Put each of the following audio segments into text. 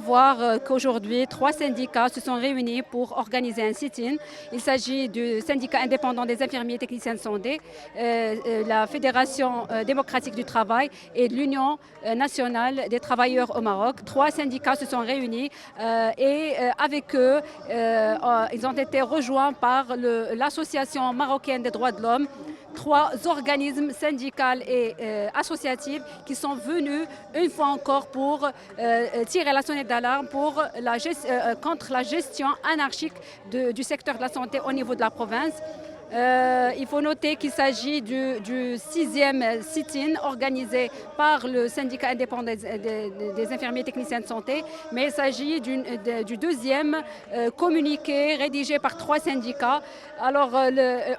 savoir qu'aujourd'hui, 3 syndicats se sont réunis pour organiser un sit-in. Il s'agit du syndicat indépendant des infirmiers et techniciens de santé, la Fédération démocratique du travail et de l'Union nationale des travailleurs au Maroc. 3 syndicats se sont réunis et avec eux, ils ont été rejoints par l'Association marocaine des droits de l'homme, 3 organismes syndicaux et associatifs qui sont venus une fois encore pour tirer la sonnette d'alarme contre la gestion anarchique du secteur de la santé au niveau de la province. Il faut noter qu'il s'agit du 6e sit-in organisé par le syndicat indépendant des infirmiers et techniciens de santé, mais il s'agit du 2e communiqué rédigé par 3 syndicats. Alors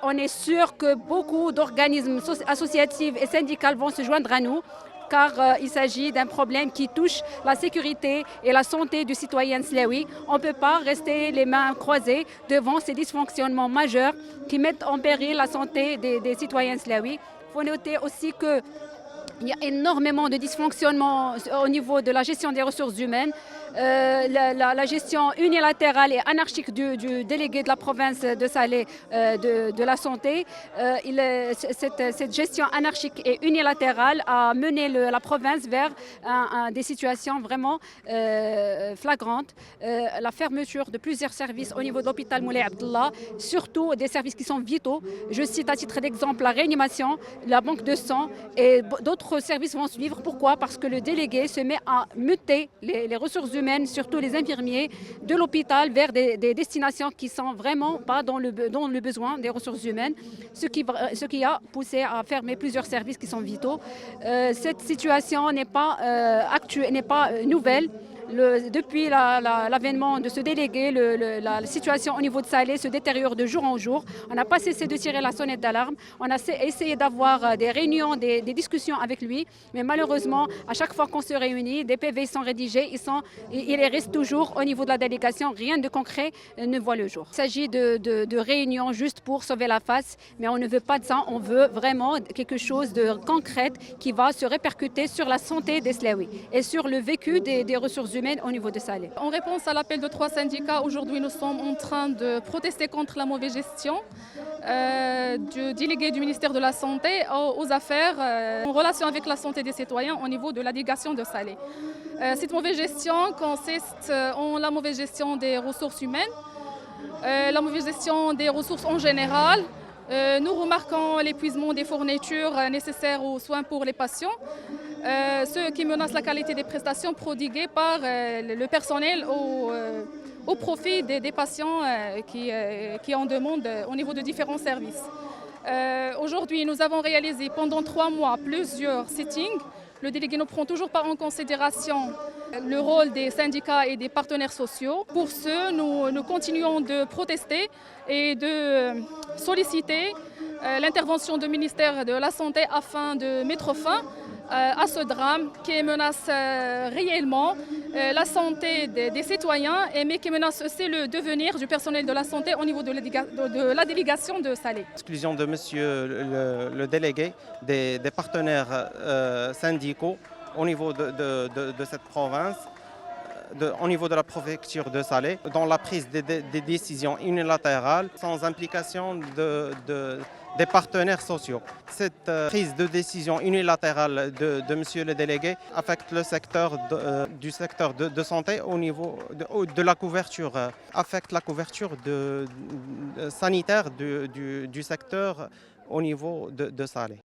on est sûr que beaucoup d'organismes associatifs et syndicaux vont se joindre à nous, car il s'agit d'un problème qui touche la sécurité et la santé du citoyen slaoui. On ne peut pas rester les mains croisées devant ces dysfonctionnements majeurs qui mettent en péril la santé des citoyens slaouis. Il faut noter aussi qu'il y a énormément de dysfonctionnements au niveau de la gestion des ressources humaines. La gestion unilatérale et anarchique du délégué de la province de Salé de la santé, cette gestion anarchique et unilatérale a mené la province vers des situations vraiment flagrantes. La fermeture de plusieurs services au niveau de l'hôpital Moulay Abdallah, surtout des services qui sont vitaux. Je cite à titre d'exemple la réanimation, la banque de sang et d'autres services vont suivre. Pourquoi? Parce que le délégué se met à muter les ressources humaines, surtout les infirmiers, de l'hôpital vers des destinations qui ne sont vraiment pas dans le besoin des ressources humaines, ce qui a poussé à fermer plusieurs services qui sont vitaux. Cette situation n'est pas nouvelle. Depuis l'avènement de ce délégué, la situation au niveau de Salé se détériore de jour en jour. On n'a pas cessé de tirer la sonnette d'alarme. On a essayé d'avoir des réunions, des discussions avec lui. Mais malheureusement, à chaque fois qu'on se réunit, des PV sont rédigés. Il reste toujours au niveau de la délégation. Rien de concret ne voit le jour. Il s'agit de réunions juste pour sauver la face. Mais on ne veut pas de ça. On veut vraiment quelque chose de concret qui va se répercuter sur la santé des Slaouis et sur le vécu des ressources humaines au niveau de Salé. En réponse à l'appel de 3 syndicats, aujourd'hui nous sommes en train de protester contre la mauvaise gestion du délégué du ministère de la Santé aux affaires en relation avec la santé des citoyens au niveau de la délégation de Salé. Cette mauvaise gestion consiste en la mauvaise gestion des ressources humaines, la mauvaise gestion des ressources en général. Nous remarquons l'épuisement des fournitures nécessaires aux soins pour les patients, ce qui menace la qualité des prestations prodiguées par le personnel au profit des patients qui en demandent au niveau de différents services. Aujourd'hui, nous avons réalisé pendant 3 mois plusieurs sittings. Le délégué ne prend toujours pas en considération le rôle des syndicats et des partenaires sociaux. Pour ce, nous continuons de protester et de solliciter l'intervention du ministère de la Santé afin de mettre fin à ce drame qui menace réellement la santé des citoyens, mais qui menace aussi le devenir du personnel de la santé au niveau de la délégation de Salé. L'exclusion de monsieur le délégué des partenaires syndicaux au niveau de cette province, au niveau de la préfecture de Salé, dans la prise des décisions unilatérales sans implication des partenaires sociaux. Cette prise de décision unilatérale de monsieur le délégué affecte le secteur du secteur de santé au niveau de la couverture, affecte la couverture sanitaire du secteur au niveau de Salé.